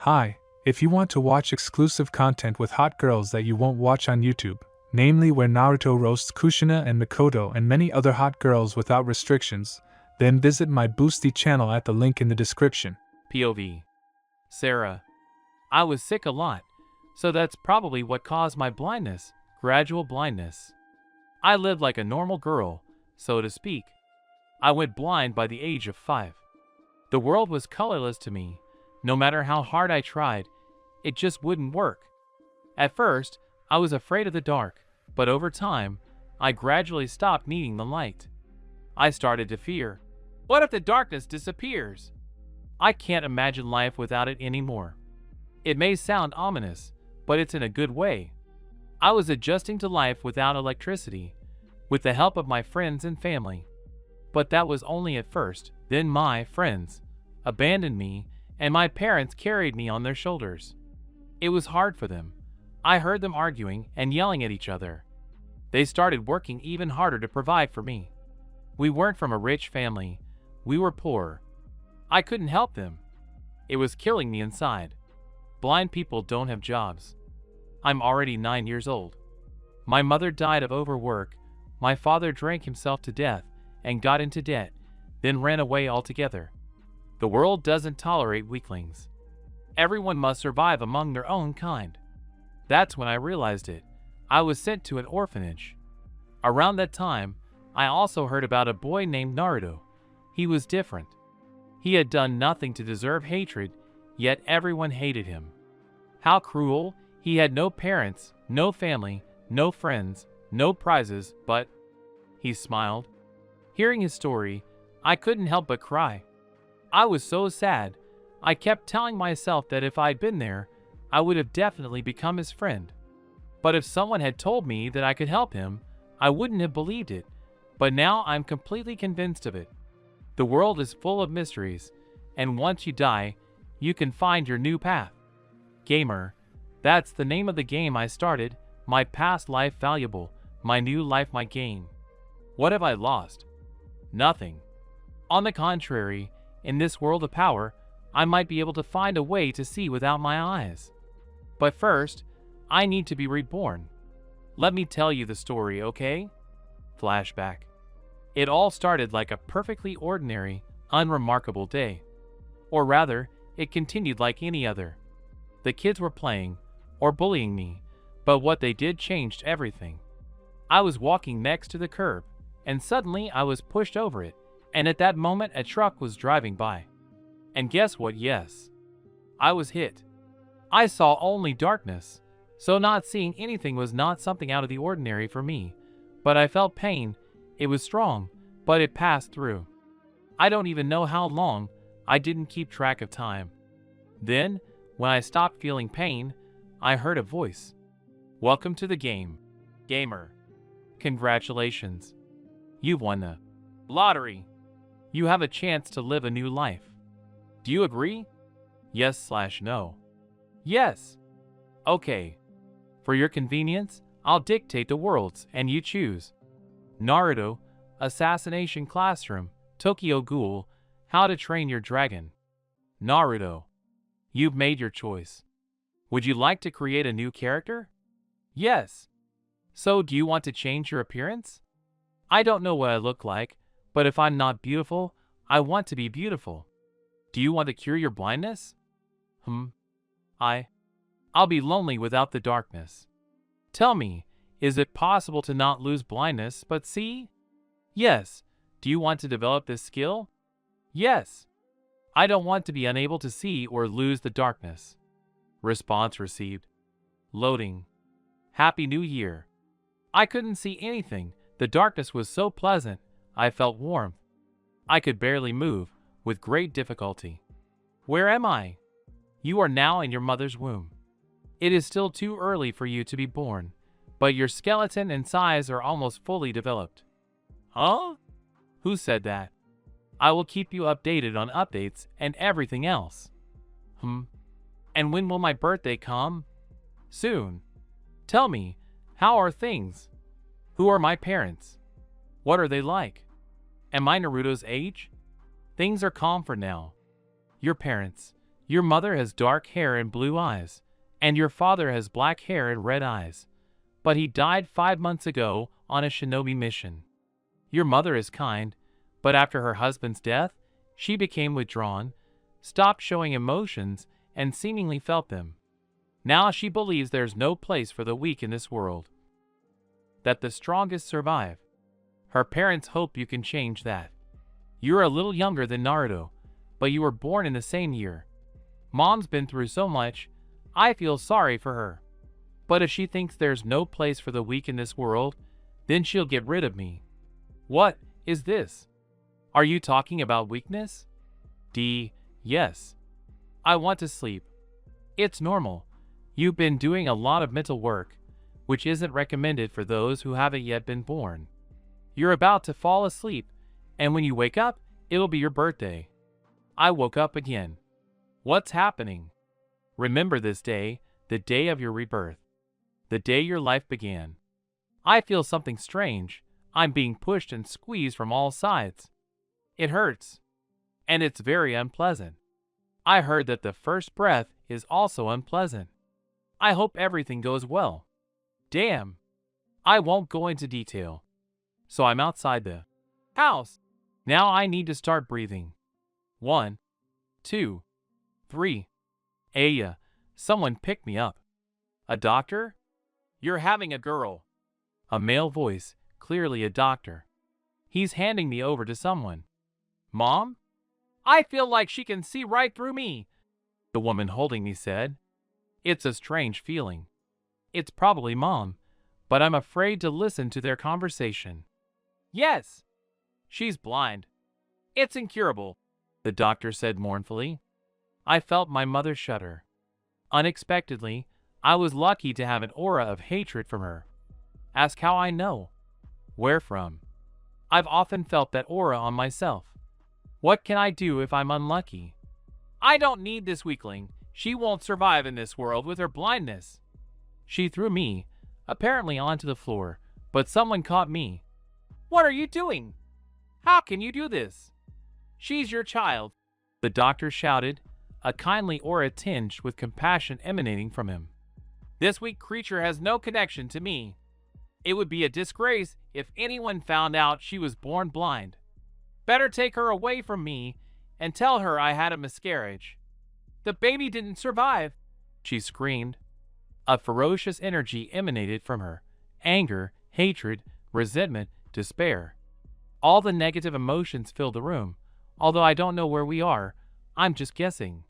Hi, if you want to watch exclusive content with hot girls that you won't watch on YouTube, namely where Naruto roasts Kushina and Mikoto and many other hot girls without restrictions, then visit my Boosty channel at the link in the description. POV. Sarah. I was sick a lot, so that's probably what caused my blindness, gradual blindness. I lived like a normal girl, so to speak. I went blind by the age of 5. The world was colorless to me. No matter how hard I tried, it just wouldn't work. At first, I was afraid of the dark, but over time, I gradually stopped needing the light. I started to fear. What if the darkness disappears? I can't imagine life without it anymore. It may sound ominous, but it's in a good way. I was adjusting to life without electricity, with the help of my friends and family. But that was only at first. Then my friends abandoned me, and my parents carried me on their shoulders. It was hard for them. I heard them arguing and yelling at each other. They started working even harder to provide for me. We weren't from a rich family. We were poor. I couldn't help them. It was killing me inside. Blind people don't have jobs. I'm already 9 years old. My mother died of overwork. My father drank himself to death and got into debt, then ran away altogether. The world doesn't tolerate weaklings. Everyone must survive among their own kind. That's when I realized it. I was sent to an orphanage. Around that time, I also heard about a boy named Naruto. He was different. He had done nothing to deserve hatred, yet everyone hated him. How cruel! He had no parents, no family, no friends, no prizes, but he smiled. Hearing his story, I couldn't help but cry. I was so sad. I kept telling myself that if I'd been there, I would have definitely become his friend. But if someone had told me that I could help him, I wouldn't have believed it. But now I'm completely convinced of it. The world is full of mysteries, and once you die, you can find your new path. Gamer. That's the name of the game I started. My past life valuable, my new life my gain. What have I lost? Nothing. On the contrary, in this world of power, I might be able to find a way to see without my eyes. But first, I need to be reborn. Let me tell you the story, okay? Flashback. It all started like a perfectly ordinary, unremarkable day. Or rather, it continued like any other. The kids were playing, or bullying me, but what they did changed everything. I was walking next to the curb, and suddenly I was pushed over it, and at that moment a truck was driving by. And guess what? Yes, I was hit. I saw only darkness, so not seeing anything was not something out of the ordinary for me, but I felt pain. It was strong, but it passed through. I don't even know how long. I didn't keep track of time. Then, when I stopped feeling pain, I heard a voice. Welcome to the game, gamer. Congratulations. You've won the lottery. You have a chance to live a new life. Do you agree? Yes/no. Yes. Okay. For your convenience, I'll dictate the worlds and you choose. Naruto, Assassination Classroom, Tokyo Ghoul, How to Train Your Dragon. Naruto. You've made your choice. Would you like to create a new character? Yes. So do you want to change your appearance? I don't know what I look like, but if I'm not beautiful, I want to be beautiful. Do you want to cure your blindness? I'll be lonely without the darkness. Tell me, is it possible to not lose blindness but see? Yes. Do you want to develop this skill? Yes. I don't want to be unable to see or lose the darkness. Response received. Loading. Happy New Year. I couldn't see anything. The darkness was so pleasant. I felt warmth. I could barely move, with great difficulty. Where am I? You are now in your mother's womb. It is still too early for you to be born, but your skeleton and size are almost fully developed. Huh? Who said that? I will keep you updated on updates and everything else. And when will my birthday come? Soon. Tell me, how are things? Who are my parents? What are they like? Am I Naruto's age? Things are calm for now. Your parents, Your mother has dark hair and blue eyes, and your father has black hair and red eyes. But he died 5 months ago on a shinobi mission. Your mother is kind, but after her husband's death, she became withdrawn, stopped showing emotions, and seemingly felt them. Now she believes there's no place for the weak in this world, that the strongest survive. Her parents hope you can change that. You're a little younger than Naruto, but you were born in the same year. Mom's been through so much, I feel sorry for her. But if she thinks there's no place for the weak in this world, then she'll get rid of me. What is this? Are you talking about weakness? Yes. I want to sleep. It's normal. You've been doing a lot of mental work, which isn't recommended for those who haven't yet been born. You're about to fall asleep, and when you wake up, it'll be your birthday. I woke up again. What's happening? Remember this day, the day of your rebirth, the day your life began. I feel something strange. I'm being pushed and squeezed from all sides. It hurts, and it's very unpleasant. I heard that the first breath is also unpleasant. I hope everything goes well. Damn. I won't go into detail. So I'm outside the house. Now I need to start breathing. 1, 2, 3. Aya, someone pick me up. A doctor? You're having a girl. A male voice, clearly a doctor. He's handing me over to someone. Mom? I feel like she can see right through me, the woman holding me said. It's a strange feeling. It's probably Mom, but I'm afraid to listen to their conversation. Yes. She's blind. It's incurable, the doctor said mournfully. I felt my mother shudder. Unexpectedly, I was lucky to have an aura of hatred from her. Ask how I know. Where from? I've often felt that aura on myself. What can I do if I'm unlucky? I don't need this weakling. She won't survive in this world with her blindness. She threw me, apparently onto the floor, but someone caught me. What are you doing? How can you do this? She's your child, the doctor shouted, a kindly aura tinged with compassion emanating from him. This weak creature has no connection to me. It would be a disgrace if anyone found out she was born blind. Better take her away from me and tell her I had a miscarriage. The baby didn't survive, she screamed. A ferocious energy emanated from her. Anger, hatred, resentment, despair. All the negative emotions filled the room. Although I don't know where we are, I'm just guessing.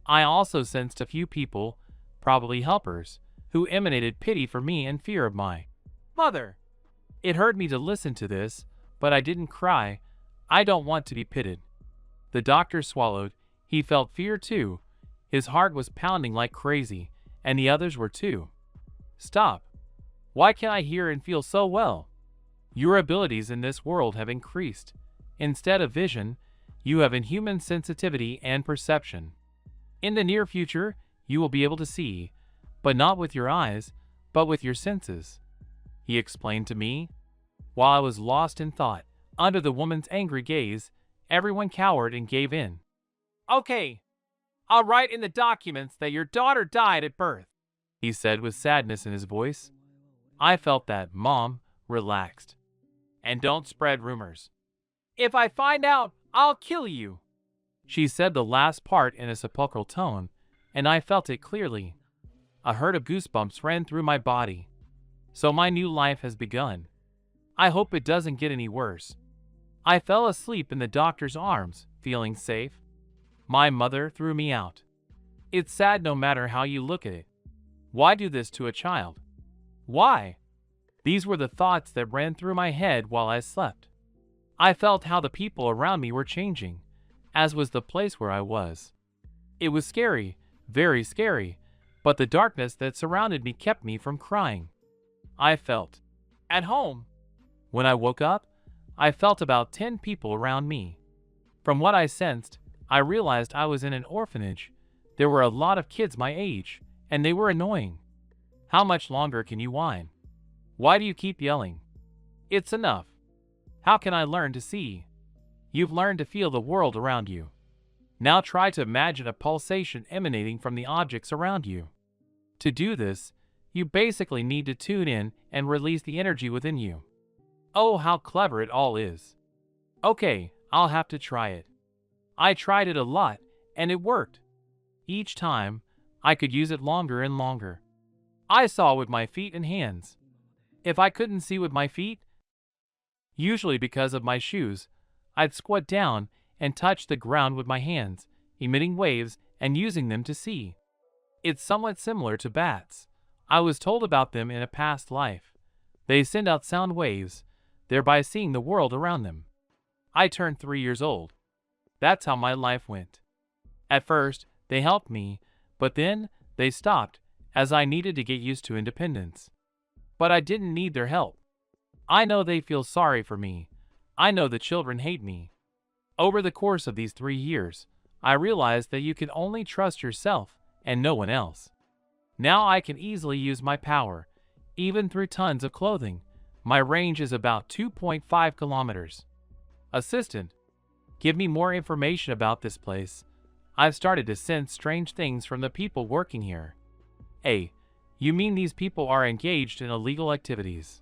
I also sensed a few people, probably helpers, who emanated pity for me and fear of my mother. It hurt me to listen to this, but I didn't cry. I don't want to be pitied. The doctor swallowed. He felt fear too. His heart was pounding like crazy, and the others were too. Stop. Why can't I hear and feel so well? Your abilities in this world have increased. Instead of vision, you have inhuman sensitivity and perception. In the near future, you will be able to see, but not with your eyes, but with your senses, he explained to me. While I was lost in thought, under the woman's angry gaze, everyone cowered and gave in. Okay, I'll write in the documents that your daughter died at birth, he said with sadness in his voice. I felt that, Mom, relaxed. And don't spread rumors. If I find out, I'll kill you. She said the last part in a sepulchral tone, and I felt it clearly. A herd of goosebumps ran through my body. So my new life has begun. I hope it doesn't get any worse. I fell asleep in the doctor's arms, feeling safe. My mother threw me out. It's sad no matter how you look at it. Why do this to a child? Why? These were the thoughts that ran through my head while I slept. I felt how the people around me were changing, as was the place where I was. It was scary, very scary, but the darkness that surrounded me kept me from crying. I felt at home. When I woke up, I felt about 10 people around me. From what I sensed, I realized I was in an orphanage. There were a lot of kids my age, and they were annoying. How much longer can you whine? Why do you keep yelling? It's enough. How can I learn to see? You've learned to feel the world around you. Now try to imagine a pulsation emanating from the objects around you. To do this, you basically need to tune in and release the energy within you. Oh, how clever it all is. Okay, I'll have to try it. I tried it a lot, and it worked. Each time, I could use it longer and longer. I saw with my feet and hands. If I couldn't see with my feet, usually because of my shoes, I'd squat down and touch the ground with my hands, emitting waves and using them to see. It's somewhat similar to bats. I was told about them in a past life. They send out sound waves, thereby seeing the world around them. I turned 3 years old. That's how my life went. At first, they helped me, but then they stopped as I needed to get used to independence. But I didn't need their help. I know they feel sorry for me. I know the children hate me. Over the course of these 3 years, I realized that you can only trust yourself and no one else. Now I can easily use my power, even through tons of clothing. My range is about 2.5 kilometers. Assistant, give me more information about this place. I've started to sense strange things from the people working here. Hey, you mean these people are engaged in illegal activities?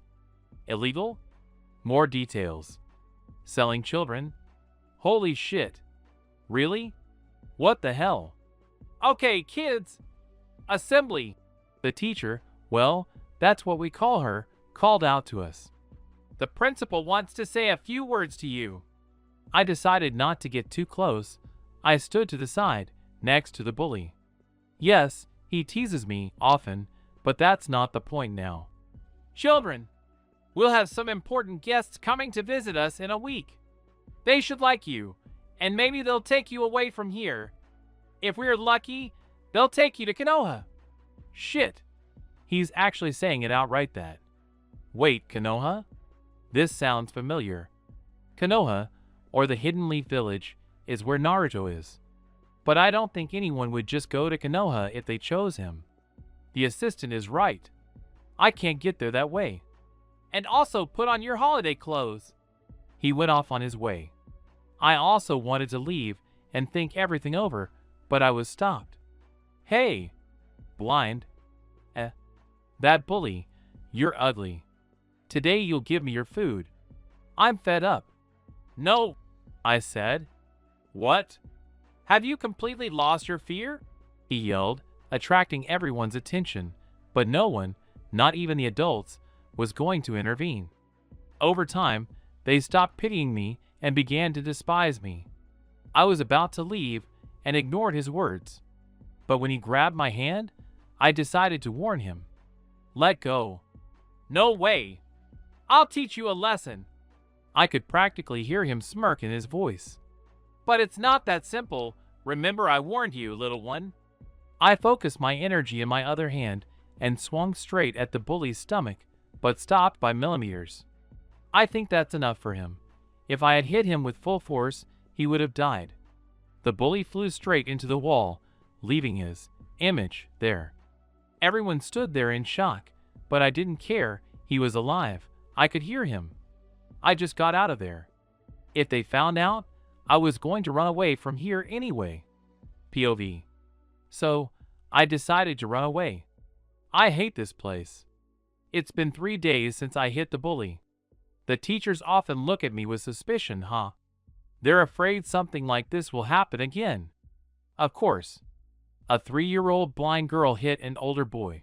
Illegal? More details. Selling children? Holy shit. Really? What the hell? Okay, kids. Assembly. The teacher, well, that's what we call her, called out to us. The principal wants to say a few words to you. I decided not to get too close. I stood to the side, next to the bully. Yes, he teases me often, but that's not the point now. Children, we'll have some important guests coming to visit us in a week. They should like you, and maybe they'll take you away from here. If we're lucky, they'll take you to Konoha. Shit. He's actually saying it outright that. Wait, Konoha? This sounds familiar. Konoha, or the Hidden Leaf Village, is where Naruto is. But I don't think anyone would just go to Konoha if they chose him. The assistant is right. I can't get there that way. And also put on your holiday clothes. He went off on his way. I also wanted to leave and think everything over, but I was stopped. Hey, blind. That bully, you're ugly. Today you'll give me your food. I'm fed up. No, I said. What? Have you completely lost your fear? He yelled, attracting everyone's attention, but no one, not even the adults, was going to intervene. Over time, they stopped pitying me and began to despise me. I was about to leave and ignored his words. But when he grabbed my hand, I decided to warn him. Let go. No way. I'll teach you a lesson. I could practically hear him smirk in his voice. But it's not that simple. Remember I warned you, little one. I focused my energy in my other hand and swung straight at the bully's stomach, but stopped by millimeters. I think that's enough for him. If I had hit him with full force, he would have died. The bully flew straight into the wall, leaving his image there. Everyone stood there in shock, but I didn't care. He was alive. I could hear him. I just got out of there. If they found out, I was going to run away from here anyway. POV. So, I decided to run away. I hate this place. It's been 3 days since I hit the bully. The teachers often look at me with suspicion, huh? They're afraid something like this will happen again. Of course. A 3-year-old blind girl hit an older boy.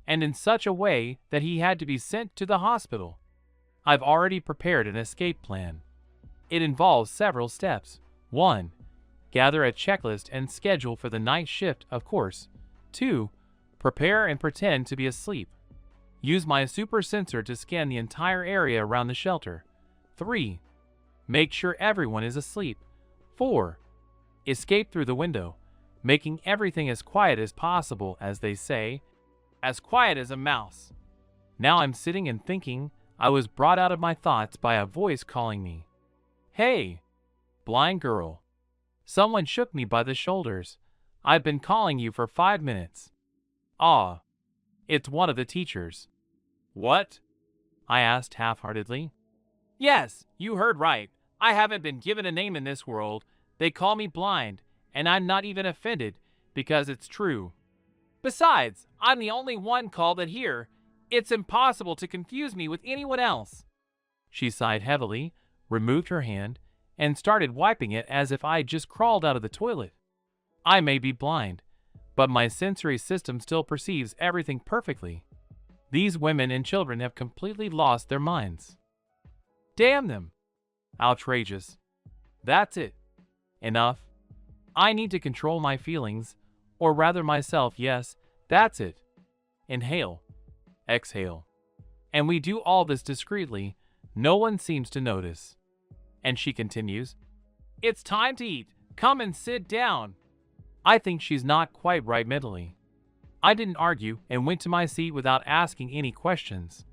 And in such a way that he had to be sent to the hospital. I've already prepared an escape plan. It involves several steps. 1. Gather a checklist and schedule for the night shift, of course. 2. Prepare and pretend to be asleep. Use my super sensor to scan the entire area around the shelter. 3. Make sure everyone is asleep. 4. Escape through the window, making everything as quiet as possible, as they say. As quiet as a mouse. Now I'm sitting and thinking. I was brought out of my thoughts by a voice calling me. Hey, blind girl. Someone shook me by the shoulders. I've been calling you for 5 minutes. Ah, it's one of the teachers. What? I asked half-heartedly. Yes, you heard right. I haven't been given a name in this world. They call me blind, and I'm not even offended because it's true. Besides, I'm the only one called it here. It's impossible to confuse me with anyone else. She sighed heavily, removed her hand, and started wiping it as if I had just crawled out of the toilet. I may be blind, but my sensory system still perceives everything perfectly. These women and children have completely lost their minds. Damn them. Outrageous. That's it. Enough. I need to control my feelings, or rather myself, yes, that's it. Inhale. Exhale. And we do all this discreetly. No one seems to notice. And she continues, "It's time to eat. Come and sit down." I think she's not quite right mentally. I didn't argue and went to my seat without asking any questions.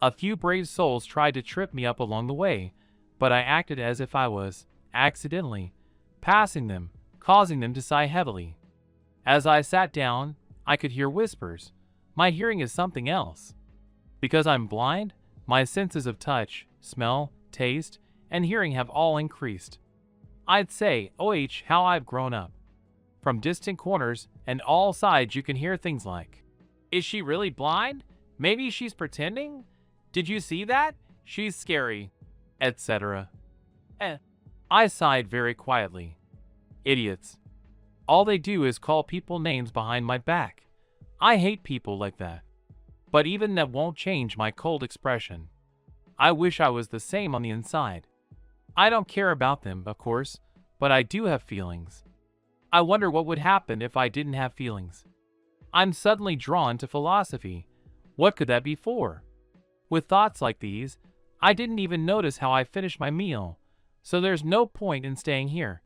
A few brave souls tried to trip me up along the way, but I acted as if I was, accidentally, passing them, causing them to sigh heavily. As I sat down, I could hear whispers. My hearing is something else. Because I'm blind, my senses of touch, smell, taste, and hearing have all increased. I'd say, OH, how I've grown up. From distant corners and all sides you can hear things like, "Is she really blind? Maybe she's pretending? Did you see that? She's scary," etc. I sighed very quietly. Idiots. All they do is call people names behind my back. I hate people like that. But even that won't change my cold expression. I wish I was the same on the inside. I don't care about them, of course, but I do have feelings. I wonder what would happen if I didn't have feelings. I'm suddenly drawn to philosophy. What could that be for? With thoughts like these, I didn't even notice how I finished my meal, so there's no point in staying here.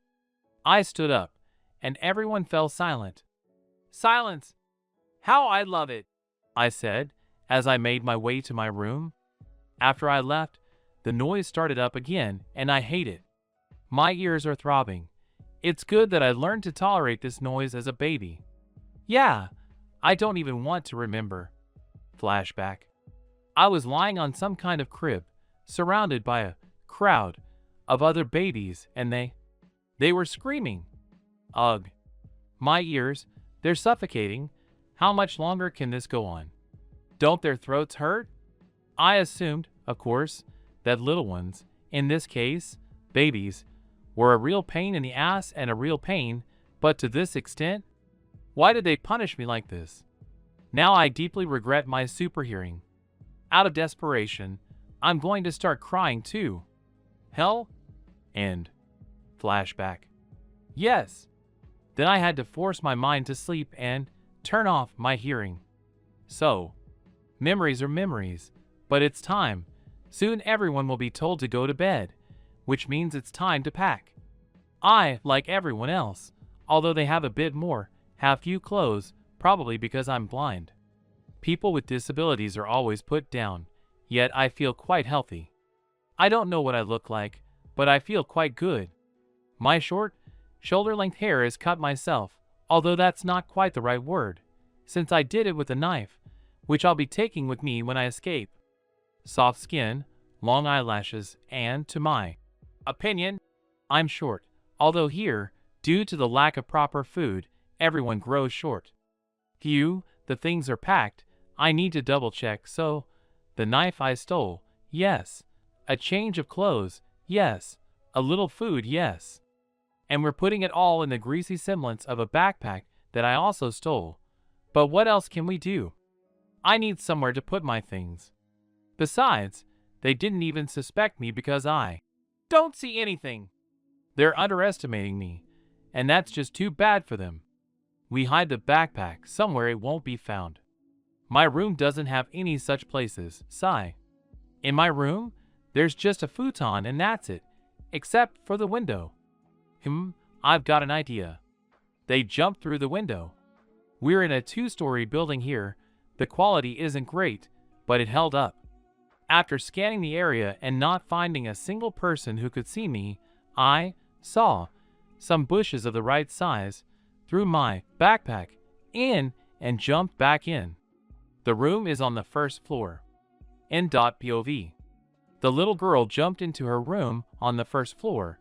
I stood up, and everyone fell silent. Silence! How I love it, I said, as I made my way to my room. After I left, the noise started up again, and I hate it. My ears are throbbing. It's good that I learned to tolerate this noise as a baby. Yeah, I don't even want to remember. Flashback. I was lying on some kind of crib, surrounded by a crowd of other babies, and they were screaming. Ugh. My ears, they're suffocating. How much longer can this go on? Don't their throats hurt? I assumed, of course, that little ones, in this case, babies, were a real pain in the ass and a real pain, but to this extent? Why did they punish me like this? Now I deeply regret my superhearing. Out of desperation, I'm going to start crying too. Hell? End. Flashback. Yes. Then I had to force my mind to sleep and turn off my hearing. So, memories are memories, but it's time. Soon everyone will be told to go to bed, which means it's time to pack. I, like everyone else, although they have a bit more, have few clothes, probably because I'm blind. People with disabilities are always put down, yet I feel quite healthy. I don't know what I look like, but I feel quite good. My short, shoulder-length hair is cut myself, although that's not quite the right word, since I did it with a knife, which I'll be taking with me when I escape. Soft skin, long eyelashes, and, to my opinion, I'm short, although here, due to the lack of proper food, everyone grows short. Phew, the things are packed. I need to double check, so, the knife I stole, yes. A change of clothes, yes. A little food, yes. And we're putting it all in the greasy semblance of a backpack that I also stole. But what else can we do? I need somewhere to put my things. Besides, they didn't even suspect me because I don't see anything. They're underestimating me, and that's just too bad for them. We hide the backpack somewhere it won't be found. My room doesn't have any such places, sigh. In my room, there's just a futon and that's it, except for the window. I've got an idea. They jumped through the window. We're in a 2-story building here. The quality isn't great, but it held up. After scanning the area and not finding a single person who could see me, I saw some bushes of the right size, threw my backpack in, and jumped back in. The room is on the first floor. N.POV. The little girl jumped into her room on the first floor,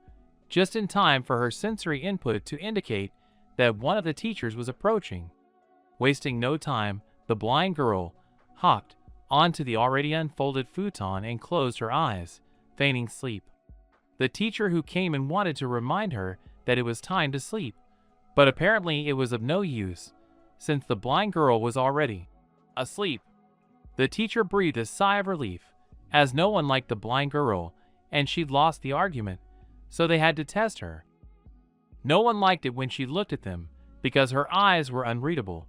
just in time for her sensory input to indicate that one of the teachers was approaching. Wasting no time, the blind girl hopped onto the already unfolded futon and closed her eyes, feigning sleep. The teacher who came and wanted to remind her that it was time to sleep, but apparently it was of no use, since the blind girl was already asleep. The teacher breathed a sigh of relief, as no one liked the blind girl, and she'd lost the argument, so they had to test her. No one liked it when she looked at them, because her eyes were unreadable.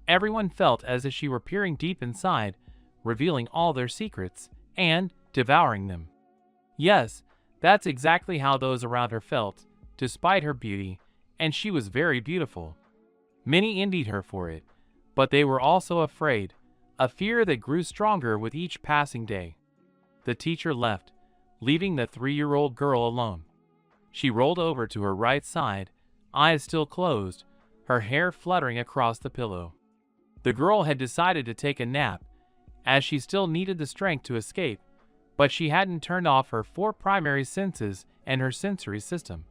Everyone felt as if she were peering deep inside, revealing all their secrets, and devouring them. Yes, that's exactly how those around her felt, despite her beauty, and she was very beautiful. Many envied her for it, but they were also afraid, a fear that grew stronger with each passing day. The teacher left, leaving the 3-year-old girl alone. She rolled over to her right side, eyes still closed, her hair fluttering across the pillow. The girl had decided to take a nap, as she still needed the strength to escape, but she hadn't turned off her 4 primary senses and her sensory system.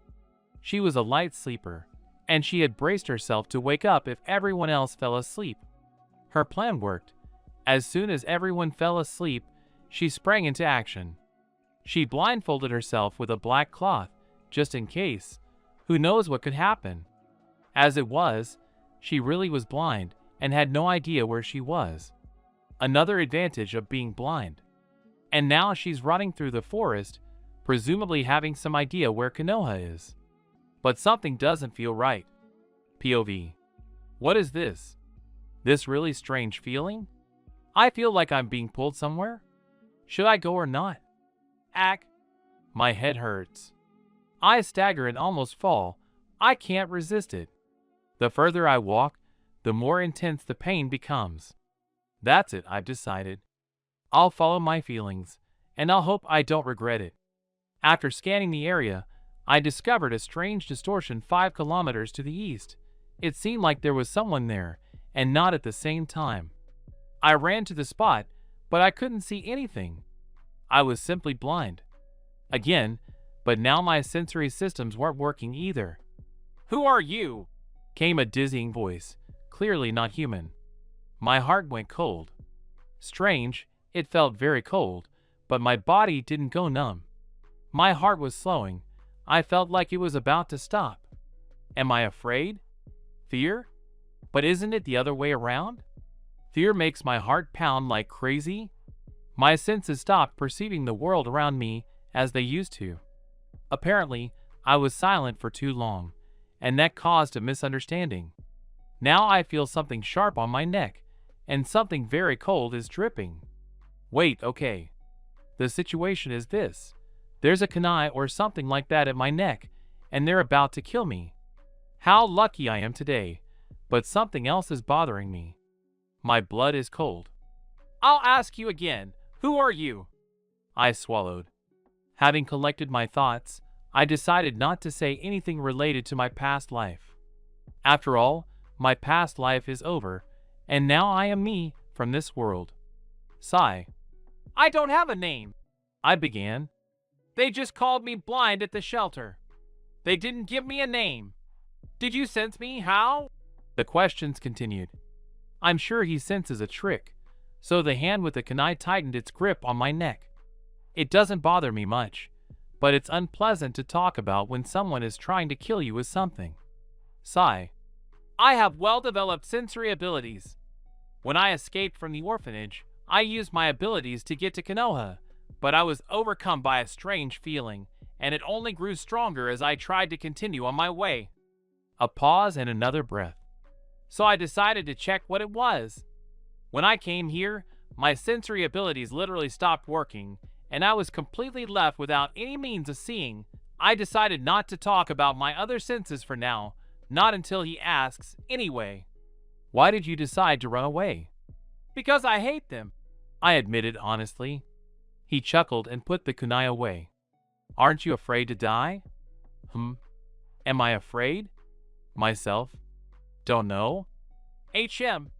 She was a light sleeper, and she had braced herself to wake up if everyone else fell asleep. Her plan worked. As soon as everyone fell asleep, she sprang into action. She blindfolded herself with a black cloth, just in case. Who knows what could happen? As it was, she really was blind and had no idea where she was. Another advantage of being blind. And now she's running through the forest, presumably having some idea where Konoha is. But something doesn't feel right. POV. What is this? This really strange feeling? I feel like I'm being pulled somewhere. Should I go or not? Ack. My head hurts. I stagger and almost fall. I can't resist it. The further I walk, the more intense the pain becomes. That's it, I've decided. I'll follow my feelings, and I'll hope I don't regret it. After scanning the area, I discovered a strange distortion 5 kilometers to the east. It seemed like there was someone there, and not at the same time. I ran to the spot, but I couldn't see anything. I was simply blind. Again, but now my sensory systems weren't working either. "Who are you?" came a dizzying voice, clearly not human. My heart went cold. Strange, it felt very cold, but my body didn't go numb. My heart was slowing. I felt like it was about to stop. Am I afraid? Fear? But isn't it the other way around? Fear makes my heart pound like crazy. My senses stopped perceiving the world around me as they used to. Apparently, I was silent for too long, and that caused a misunderstanding. Now I feel something sharp on my neck, and something very cold is dripping. Wait, okay. The situation is this. There's a kunai or something like that at my neck, and they're about to kill me. How lucky I am today, but something else is bothering me. My blood is cold. I'll ask you again, who are you? I swallowed. Having collected my thoughts, I decided not to say anything related to my past life. After all, my past life is over, and now I am me from this world. Sigh. I don't have a name, I began. They just called me blind at the shelter. They didn't give me a name. Did you sense me? How? The questions continued. I'm sure he senses a trick, so the hand with the kunai tightened its grip on my neck. It doesn't bother me much, but it's unpleasant to talk about when someone is trying to kill you with something. Sigh. I have well-developed sensory abilities. When I escaped from the orphanage, I used my abilities to get to Konoha, but I was overcome by a strange feeling, and it only grew stronger as I tried to continue on my way. A pause and another breath. So I decided to check what it was. When I came here, my sensory abilities literally stopped working, and I was completely left without any means of seeing. I decided not to talk about my other senses for now, not until he asks anyway. Why did you decide to run away? Because I hate them, I admitted honestly. He chuckled and put the kunai away. Aren't you afraid to die? Am I afraid? Myself? Don't know. HM.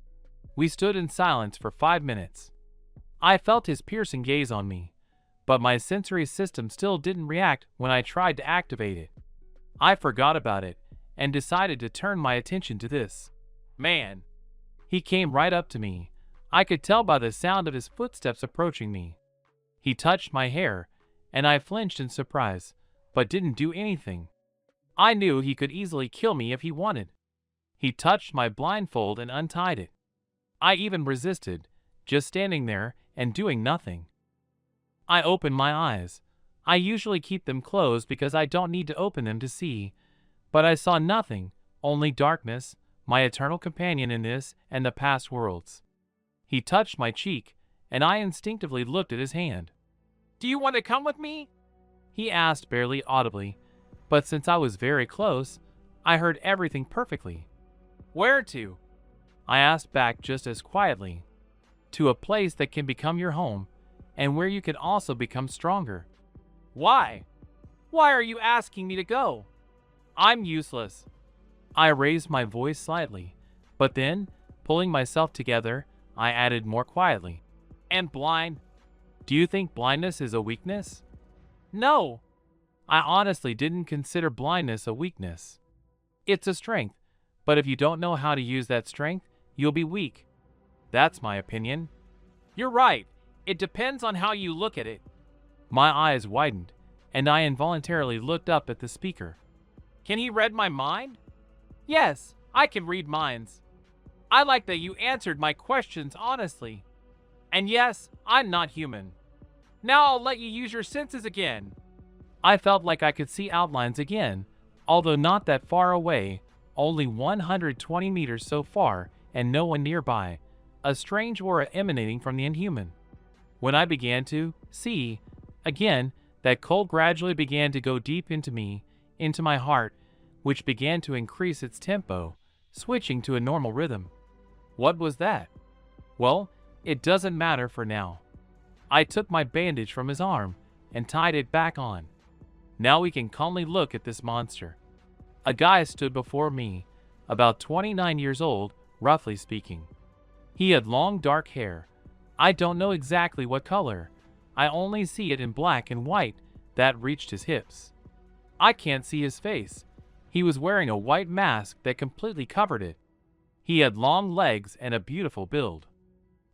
We stood in silence for 5 minutes. I felt his piercing gaze on me, but my sensory system still didn't react when I tried to activate it. I forgot about it and decided to turn my attention to this man. He came right up to me. I could tell by the sound of his footsteps approaching me. He touched my hair, and I flinched in surprise, but didn't do anything. I knew he could easily kill me if he wanted. He touched my blindfold and untied it. I even resisted, just standing there and doing nothing. I opened my eyes. I usually keep them closed because I don't need to open them to see, but I saw nothing, only darkness, my eternal companion in this and the past worlds. He touched my cheek, and I instinctively looked at his hand. "Do you want to come with me?" he asked barely audibly, but since I was very close, I heard everything perfectly. "Where to?" I asked back just as quietly. "To a place that can become your home, and where you can also become stronger." "Why? Why are you asking me to go? I'm useless." I raised my voice slightly, but then, pulling myself together, I added more quietly. "And blind. Do you think blindness is a weakness?" "No. I honestly didn't consider blindness a weakness. It's a strength, but if you don't know how to use that strength, you'll be weak. That's my opinion." "You're right. It depends on how you look at it." My eyes widened, and I involuntarily looked up at the speaker. "Can he read my mind?" "Yes, I can read minds." "I like that you answered my questions honestly. And yes, I'm not human. Now I'll let you use your senses again." I felt like I could see outlines again, although not that far away, only 120 meters so far and no one nearby, a strange aura emanating from the inhuman. When I began to see, again, that cold gradually began to go deep into me, into my heart, which began to increase its tempo, switching to a normal rhythm. What was that? Well, it doesn't matter for now. I took my bandage from his arm and tied it back on. Now we can calmly look at this monster. A guy stood before me, about 29 years old, roughly speaking. He had long dark hair. I don't know exactly what color. I only see it in black and white that reached his hips. I can't see his face. He was wearing a white mask that completely covered it. He had long legs and a beautiful build.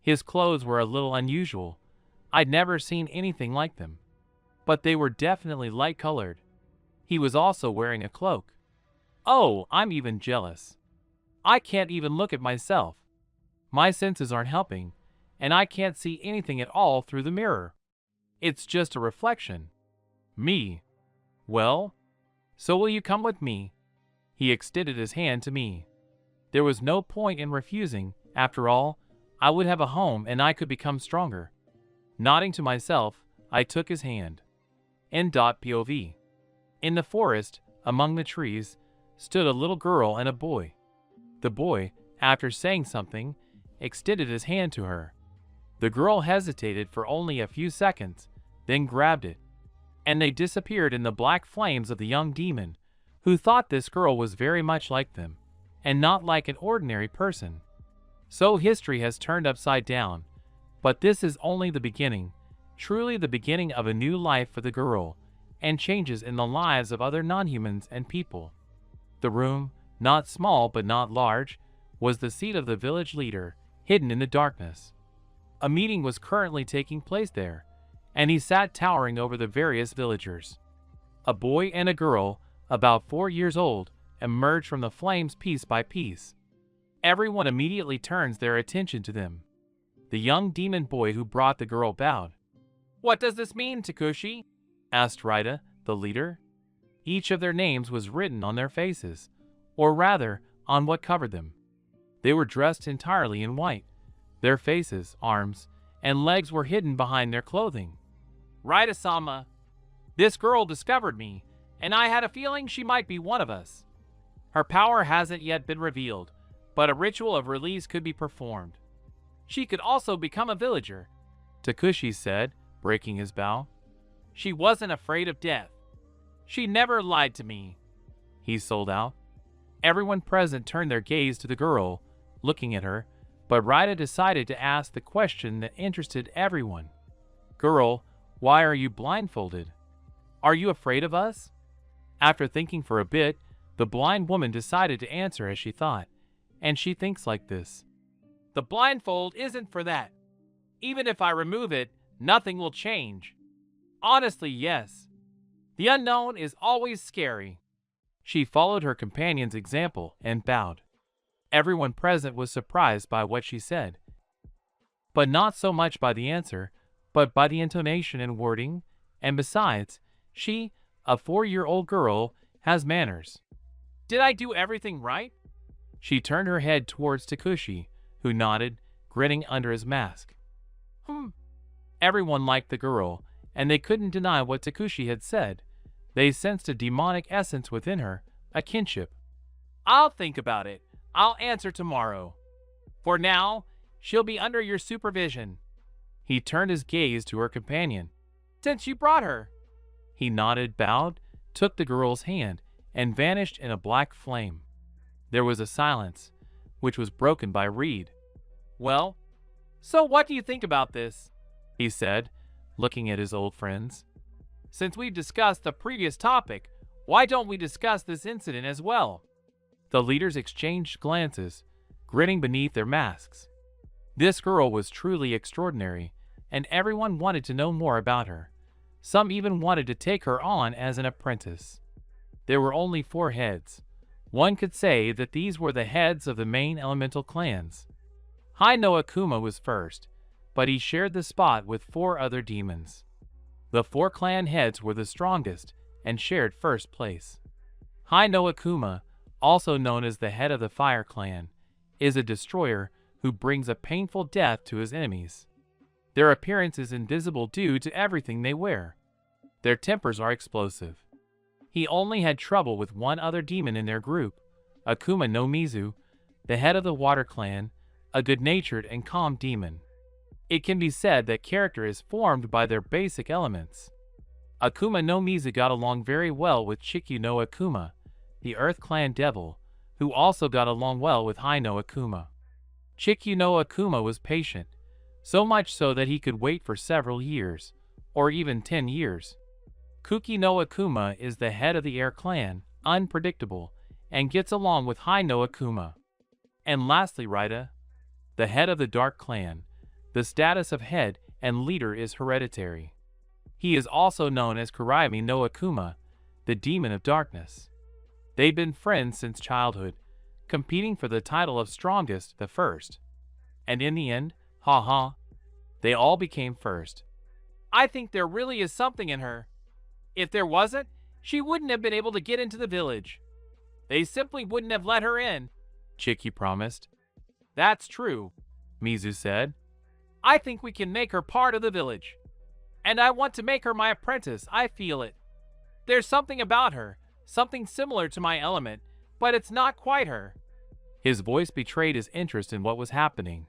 His clothes were a little unusual. I'd never seen anything like them, but they were definitely light-colored. He was also wearing a cloak. Oh, I'm even jealous. I can't even look at myself. My senses aren't helping, and I can't see anything at all through the mirror. It's just a reflection. Me. Well, so will you come with me? He extended his hand to me. There was no point in refusing. After all, I would have a home and I could become stronger. Nodding to myself, I took his hand. N.POV. In the forest, among the trees, stood a little girl and a boy. The boy, after saying something, extended his hand to her. The girl hesitated for only a few seconds, then grabbed it, and they disappeared in the black flames of the young demon, who thought this girl was very much like them, and not like an ordinary person. So history has turned upside down, but this is only the beginning, truly the beginning of a new life for the girl, and changes in the lives of other non-humans and people. The room, not small but not large, was the seat of the village leader, hidden in the darkness. A meeting was currently taking place there, and he sat towering over the various villagers. A boy and a girl, about 4 years old, emerged from the flames piece by piece. Everyone immediately turns their attention to them. The young demon boy who brought the girl bowed. "What does this mean, Takushi?" asked Raida, the leader. Each of their names was written on their faces, or rather, on what covered them. They were dressed entirely in white. Their faces, arms, and legs were hidden behind their clothing. "Raida-sama, this girl discovered me, and I had a feeling she might be one of us. Her power hasn't yet been revealed, but a ritual of release could be performed. She could also become a villager," Takushi said, breaking his bow. "She wasn't afraid of death. She never lied to me," he sold out. Everyone present turned their gaze to the girl, looking at her, but Raida decided to ask the question that interested everyone. "Girl, why are you blindfolded? Are you afraid of us?" After thinking for a bit, the blind woman decided to answer as she thought, and she thinks like this. The blindfold isn't for that. Even if I remove it, nothing will change. Honestly, yes. The unknown is always scary. She followed her companion's example and bowed. Everyone present was surprised by what she said, but not so much by the answer, but by the intonation and wording, and besides, she, a 4-year-old girl, has manners. Did I do everything right? She turned her head towards Takushi, who nodded, grinning under his mask. Everyone liked the girl, and they couldn't deny what Takushi had said. They sensed a demonic essence within her, a kinship. I'll think about it. I'll answer tomorrow. For now, she'll be under your supervision. He turned his gaze to her companion. Since you brought her. He nodded, bowed, took the girl's hand, and vanished in a black flame. There was a silence, which was broken by Reed. Well, so what do you think about this? He said, looking at his old friends. Since we've discussed the previous topic, why don't we discuss this incident as well? The leaders exchanged glances, grinning beneath their masks. This girl was truly extraordinary, and everyone wanted to know more about her. Some even wanted to take her on as an apprentice. There were only 4 heads. One could say that these were the heads of the main elemental clans. Haino Akuma was first, but he shared the spot with 4 other demons. The 4 clan heads were the strongest and shared first place. Haino Akuma, also known as the head of the Fire Clan, is a destroyer who brings a painful death to his enemies. Their appearance is invisible due to everything they wear. Their tempers are explosive. He only had trouble with 1 other demon in their group, Akuma no Mizu, the head of the Water Clan, a good-natured and calm demon. It can be said that character is formed by their basic elements. Akuma no Mizu got along very well with Chikyu no Akuma, the Earth Clan devil, who also got along well with Haino Akuma. Chikyu no Akuma was patient, so much so that he could wait for several years, or even 10 years. Kuki no Akuma is the head of the Air Clan, unpredictable, and gets along with Haino Akuma. And lastly, Raida, the head of the Dark Clan. The status of head and leader is hereditary. He is also known as Kuraimi no Akuma, the demon of darkness. They've been friends since childhood, competing for the title of strongest, the first. And in the end, they all became first. I think there really is something in her. If there wasn't, she wouldn't have been able to get into the village. They simply wouldn't have let her in, Chikyu promised. That's true, Mizu said. I think we can make her part of the village. And I want to make her my apprentice, I feel it. There's something about her, something similar to my element, but it's not quite her. His voice betrayed his interest in what was happening.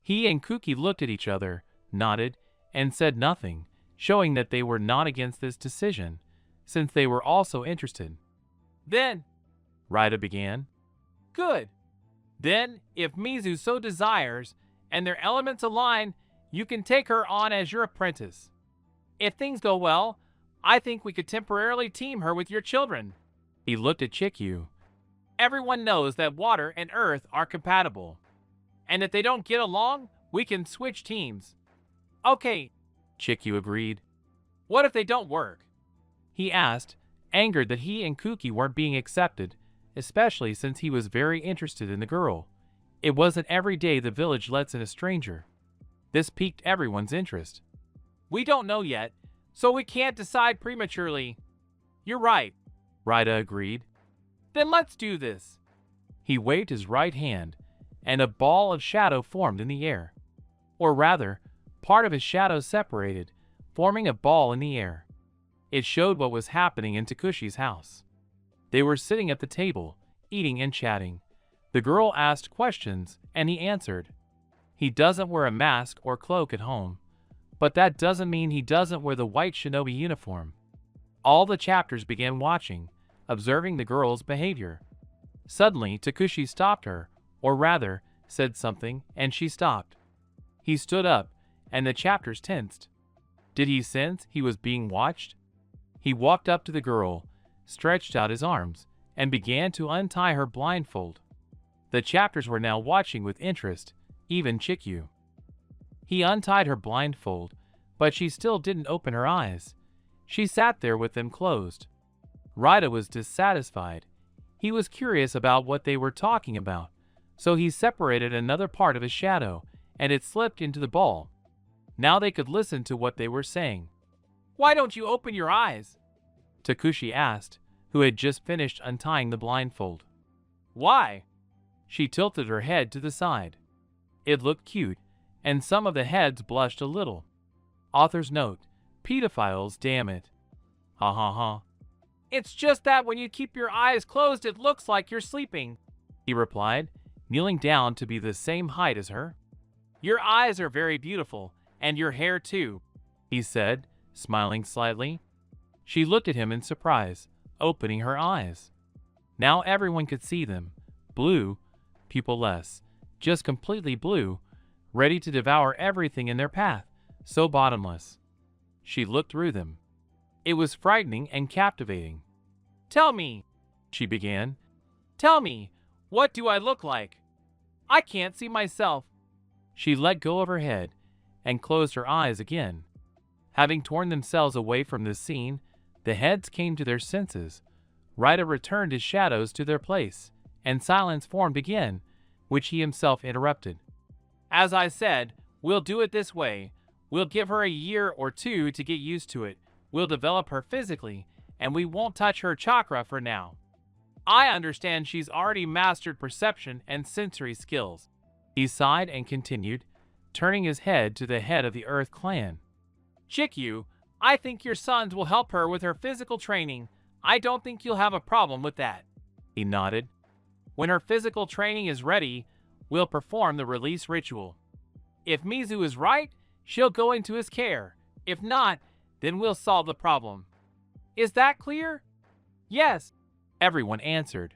He and Kuki looked at each other, nodded, and said nothing, showing that they were not against this decision, since they were also interested. Then, Raida began. Good. Then, if Mizu so desires, and their elements align, you can take her on as your apprentice. If things go well, I think we could temporarily team her with your children. He looked at Chikyu. Everyone knows that water and earth are compatible. And if they don't get along, we can switch teams. Okay, Chikyu agreed. What if they don't work? He asked, angered that he and Kuki weren't being accepted, especially since he was very interested in the girl. It wasn't every day the village lets in a stranger. This piqued everyone's interest. We don't know yet, so we can't decide prematurely. You're right, Raida agreed. Then let's do this. He waved his right hand, and a ball of shadow formed in the air. Or rather, part of his shadow separated, forming a ball in the air. It showed what was happening in Takushi's house. They were sitting at the table, eating and chatting. The girl asked questions, and he answered. He doesn't wear a mask or cloak at home, but that doesn't mean he doesn't wear the white shinobi uniform. All the chapters began watching, observing the girl's behavior. Suddenly, Takushi stopped her, or rather, said something, and she stopped. He stood up, and the chapters tensed. Did he sense he was being watched? He walked up to the girl, stretched out his arms, and began to untie her blindfold. The chapters were now watching with interest, even Chikyu. He untied her blindfold, but she still didn't open her eyes. She sat there with them closed. Raida was dissatisfied. He was curious about what they were talking about, so he separated another part of his shadow, and it slipped into the ball. Now they could listen to what they were saying. "Why don't you open your eyes?" Takushi asked, who had just finished untying the blindfold. "Why?" She tilted her head to the side. It looked cute, and some of the heads blushed a little. Author's note: pedophiles, damn it. Ha ha ha. "It's just that when you keep your eyes closed it looks like you're sleeping," he replied, kneeling down to be the same height as her. "Your eyes are very beautiful, and your hair too," he said, smiling slightly. She looked at him in surprise, opening her eyes. Now everyone could see them. Blue, pupilless, just completely blue, ready to devour everything in their path, so bottomless. She looked through them. It was frightening and captivating. "Tell me," she began. "Tell me, what do I look like? I can't see myself." She let go of her head and closed her eyes again. Having torn themselves away from this scene, the heads came to their senses. Raida returned his shadows to their place, and silence formed again, which he himself interrupted. "As I said, we'll do it this way. We'll give her a year or two to get used to it. We'll develop her physically, and we won't touch her chakra for now. I understand she's already mastered perception and sensory skills." He sighed and continued, turning his head to the head of the Earth clan. "Chikyu, I think your sons will help her with her physical training. I don't think you'll have a problem with that." He nodded. "When her physical training is ready, we'll perform the release ritual. If Mizu is right, she'll go into his care. If not, then we'll solve the problem. Is that clear?" "Yes," everyone answered.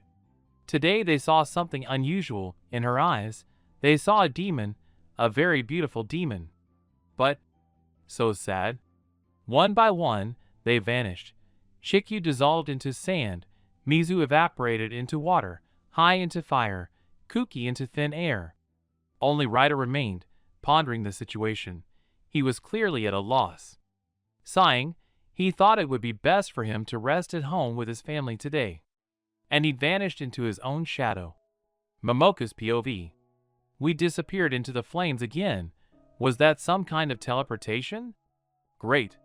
Today they saw something unusual in her eyes. They saw a demon, a very beautiful demon. But so sad. One by one, they vanished. Chikyu dissolved into sand, Mizu evaporated into water, Hai into fire, Kuki into thin air. Only Raida remained, pondering the situation. He was clearly at a loss. Sighing, he thought it would be best for him to rest at home with his family today. And he vanished into his own shadow. Momoko's POV. We disappeared into the flames again. Was that some kind of teleportation? Great.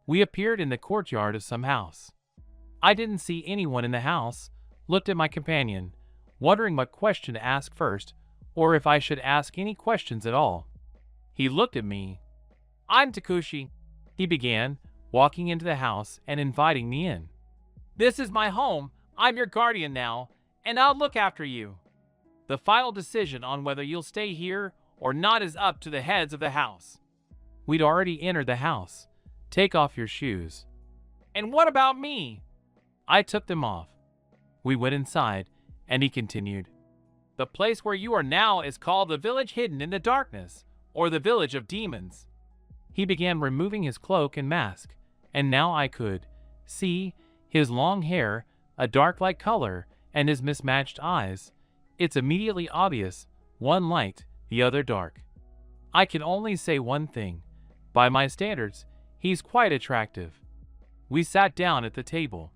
We appeared in the courtyard of some house. I didn't see anyone in the house, looked at my companion, wondering what question to ask first, or if I should ask any questions at all. He looked at me. "I'm Takushi," he began, walking into the house and inviting me in. "This is my home. I'm your guardian now, and I'll look after you. The final decision on whether you'll stay here or not is up to the heads of the house." We'd already entered the house. "Take off your shoes." "And what about me?" I took them off. We went inside, and he continued. "The place where you are now is called the Village Hidden in the Darkness, or the Village of Demons." He began removing his cloak and mask, and now I could see his long hair, a dark-like color, and his mismatched eyes. It's immediately obvious, one light, the other dark. I can only say one thing. By my standards, he's quite attractive. We sat down at the table.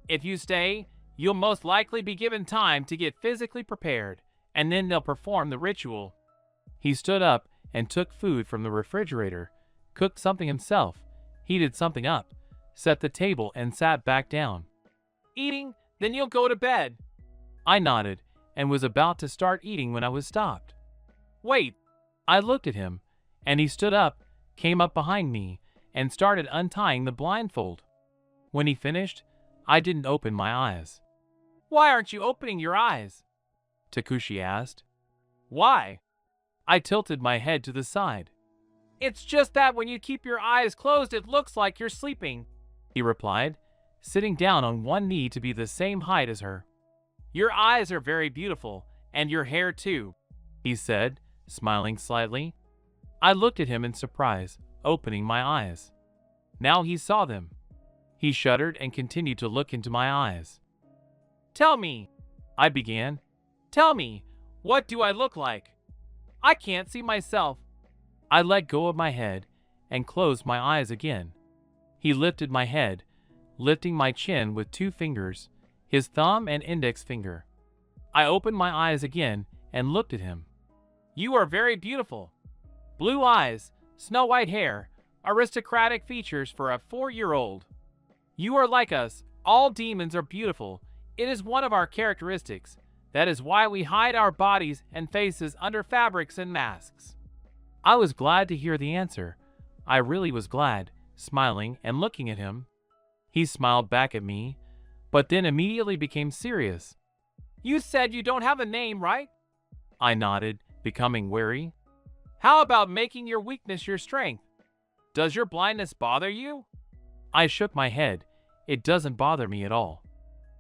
"If you stay, you'll most likely be given time to get physically prepared, and then they'll perform the ritual." He stood up and took food from the refrigerator, cooked something himself, heated something up, set the table and sat back down. "Eating? Then you'll go to bed." I nodded and was about to start eating when I was stopped. "Wait." I looked at him, and he stood up, came up behind me, and started untying the blindfold. When he finished, I didn't open my eyes. "Why aren't you opening your eyes?" Takushi asked. "Why?" I tilted my head to the side. "It's just that when you keep your eyes closed it looks like you're sleeping," he replied, sitting down on one knee to be the same height as her. "Your eyes are very beautiful, and your hair too," he said, smiling slightly. I looked at him in surprise, opening my eyes. Now he saw them. He shuddered and continued to look into my eyes. "Tell me," I began. "Tell me, what do I look like? I can't see myself." I let go of my head and closed my eyes again. He lifted my head, lifting my chin with 2 fingers, his thumb and index finger. I opened my eyes again and looked at him. "You are very beautiful. Blue eyes, snow white hair, aristocratic features for a 4-year-old. You are like us. All demons are beautiful. It is one of our characteristics. That is why we hide our bodies and faces under fabrics and masks." I was glad to hear the answer. I really was glad, smiling and looking at him. He smiled back at me, but then immediately became serious. "You said you don't have a name, right?" I nodded, becoming wary. "How about making your weakness your strength? Does your blindness bother you?" I shook my head. "It doesn't bother me at all."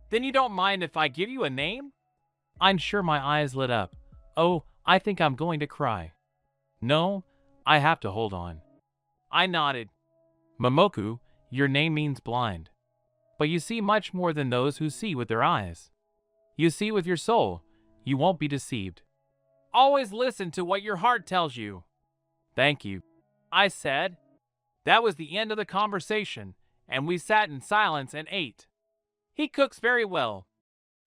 "Then you don't mind if I give you a name?" I'm sure my eyes lit up. Oh, I think I'm going to cry. "No, I have to hold on." I nodded. "Momoku, your name means blind. But you see much more than those who see with their eyes. You see with your soul. You won't be deceived. Always listen to what your heart tells you." "Thank you," I said. That was the end of the conversation, and we sat in silence and ate. He cooks very well.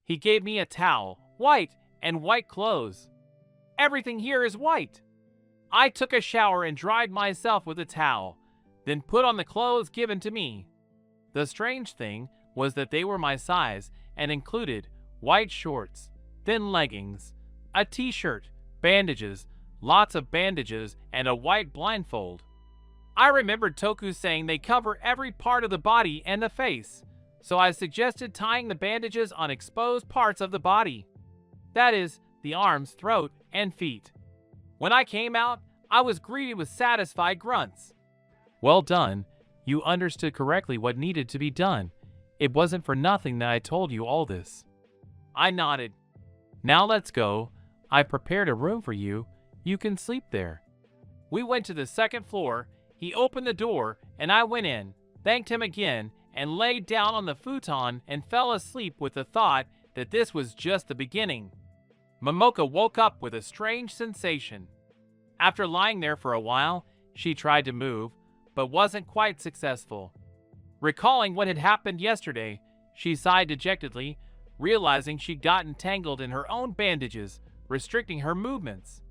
He gave me a towel, white, and white clothes. Everything here is white. I took a shower and dried myself with a towel, then put on the clothes given to me. The strange thing was that they were my size and included white shorts, thin leggings, a t-shirt, bandages, lots of bandages, and a white blindfold. I remembered Toku saying they cover every part of the body and the face, so I suggested tying the bandages on exposed parts of the body. That is, the arms, throat, and feet. When I came out, I was greeted with satisfied grunts. "Well done. You understood correctly what needed to be done. It wasn't for nothing that I told you all this." I nodded. "Now let's go. I prepared a room for you. You can sleep there." We went to the 2nd floor. He opened the door, and I went in, thanked him again, and laid down on the futon and fell asleep with the thought that this was just the beginning. Momoka woke up with a strange sensation. After lying there for a while, she tried to move, but wasn't quite successful. Recalling what had happened yesterday, she sighed dejectedly, realizing she'd gotten tangled in her own bandages, restricting her movements.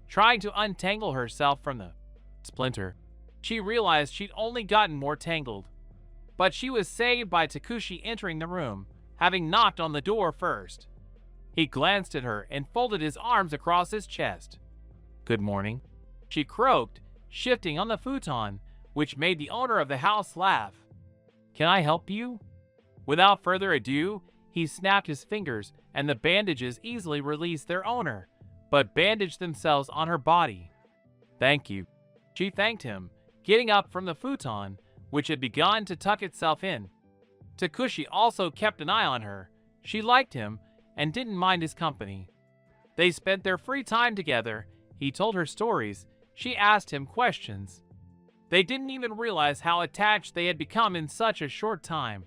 Trying to untangle herself from the splinter, she realized she'd only gotten more tangled. But she was saved by Takushi entering the room, having knocked on the door first. He glanced at her and folded his arms across his chest. "Good morning," she croaked, shifting on the futon, which made the owner of the house laugh. "Can I help you?" Without further ado, he snapped his fingers and the bandages easily released their owner, but bandaged themselves on her body. "Thank you." She thanked him, getting up from the futon, which had begun to tuck itself in. Takushi also kept an eye on her. She liked him and didn't mind his company. They spent their free time together. He told her stories. She asked him questions. They didn't even realize how attached they had become in such a short time.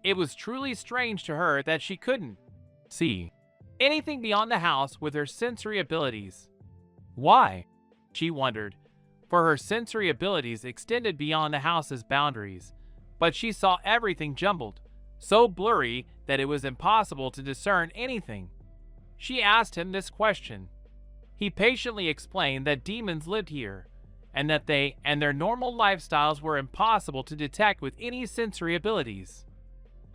It was truly strange to her that she couldn't see anything beyond the house with her sensory abilities. Why? She wondered, for her sensory abilities extended beyond the house's boundaries, but she saw everything jumbled, so blurry that it was impossible to discern anything. She asked him this question. He patiently explained that demons lived here, and that they and their normal lifestyles were impossible to detect with any sensory abilities.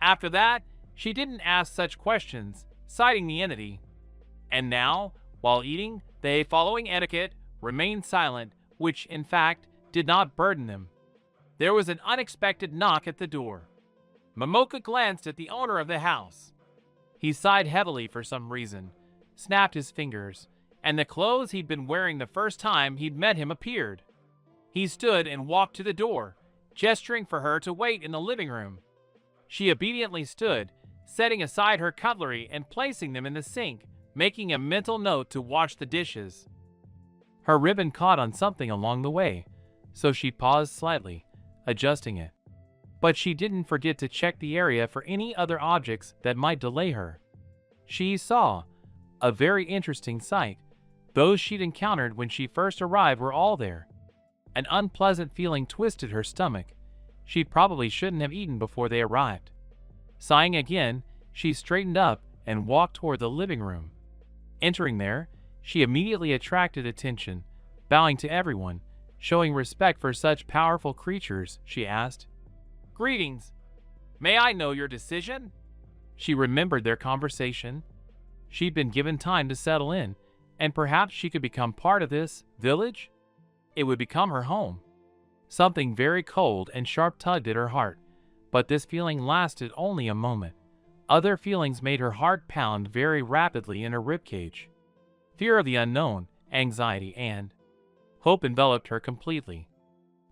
After that, she didn't ask such questions, citing the entity. And now, while eating, they, following etiquette, remained silent, which, in fact, did not burden them. There was an unexpected knock at the door. Momoka glanced at the owner of the house. He sighed heavily for some reason, snapped his fingers, and the clothes he'd been wearing the first time he'd met him appeared. He stood and walked to the door, gesturing for her to wait in the living room. She obediently stood, setting aside her cutlery and placing them in the sink, making a mental note to wash the dishes. Her ribbon caught on something along the way, so she paused slightly, adjusting it. but she didn't forget to check the area for any other objects that might delay her. She saw a very interesting sight. Those she'd encountered when she first arrived were all there. An unpleasant feeling twisted her stomach. She probably shouldn't have eaten before they arrived. Sighing again, she straightened up and walked toward the living room. Entering there, she immediately attracted attention. Bowing to everyone, showing respect for such powerful creatures, she asked, "Greetings. May I know your decision?" She remembered their conversation. She'd been given time to settle in, and perhaps she could become part of this village. It would become her home. Something very cold and sharp tugged at her heart, but this feeling lasted only a moment. Other feelings made her heart pound very rapidly in her ribcage. Fear of the unknown, anxiety, and hope enveloped her completely.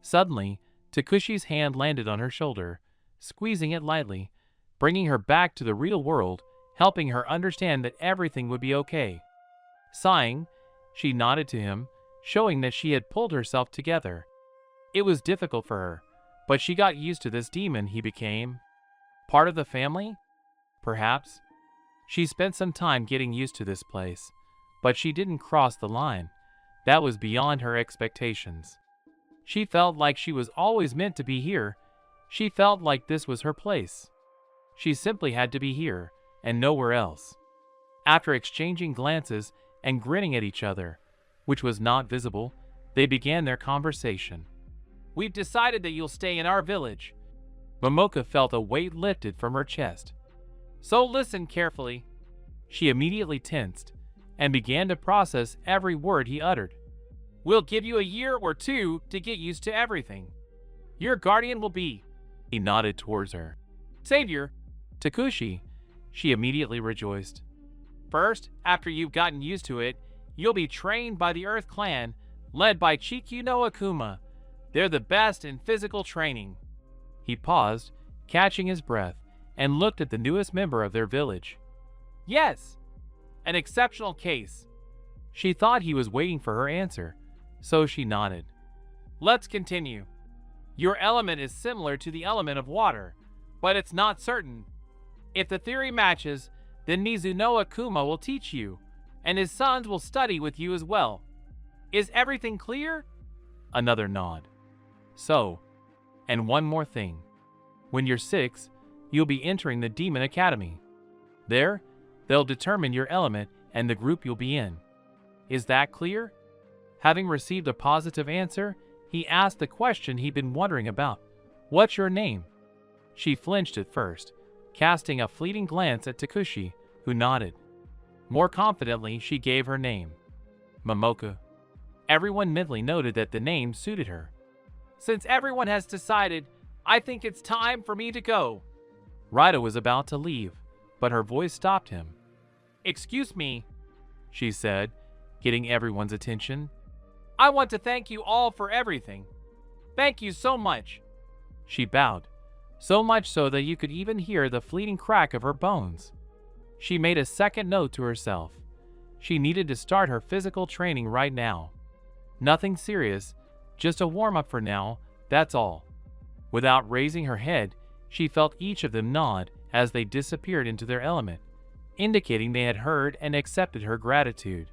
Suddenly, Takushi's hand landed on her shoulder, squeezing it lightly, bringing her back to the real world, helping her understand that everything would be okay. Sighing, she nodded to him, showing that she had pulled herself together. It was difficult for her, but she got used to this demon he became. Part of the family? Perhaps. She spent some time getting used to this place, but she didn't cross the line. That was beyond her expectations. She felt like she was always meant to be here. She felt like this was her place. She simply had to be here, and nowhere else. After exchanging glances and grinning at each other, which was not visible, they began their conversation. "We've decided that you'll stay in our village." Momoka felt a weight lifted from her chest. "So listen carefully." She immediately tensed and began to process every word he uttered. "We'll give you a year or two to get used to everything. Your guardian will be," he nodded towards her, "Savior Takushi." She immediately rejoiced. "First, after you've gotten used to it, you'll be trained by the Earth Clan, led by Chikyu no Akuma. They're the best in physical training." He paused, catching his breath, and looked at the newest member of their village. "Yes, an exceptional case." She thought he was waiting for her answer, so she nodded. "Let's continue. Your element is similar to the element of water, but it's not certain. If the theory matches, then Mizuno Akuma will teach you, and his sons will study with you as well. Is everything clear?" Another nod. "So, and one more thing. When you're 6, you'll be entering the Demon Academy. There, they'll determine your element and the group you'll be in. Is that clear?" Having received a positive answer, he asked the question he'd been wondering about. "What's your name?" She flinched at first, casting a fleeting glance at Takushi, who nodded. More confidently, she gave her name. Momoka. Everyone mentally noted that the name suited her. "Since everyone has decided, I think it's time for me to go." Rida was about to leave, but her voice stopped him. "Excuse me," she said, getting everyone's attention. "I want to thank you all for everything. Thank you so much." She bowed, so much so that you could even hear the fleeting crack of her bones. She made a second note to herself. She needed to start her physical training right now. Nothing serious, just a warm-up for now, that's all. Without raising her head, she felt each of them nod as they disappeared into their element, indicating they had heard and accepted her gratitude.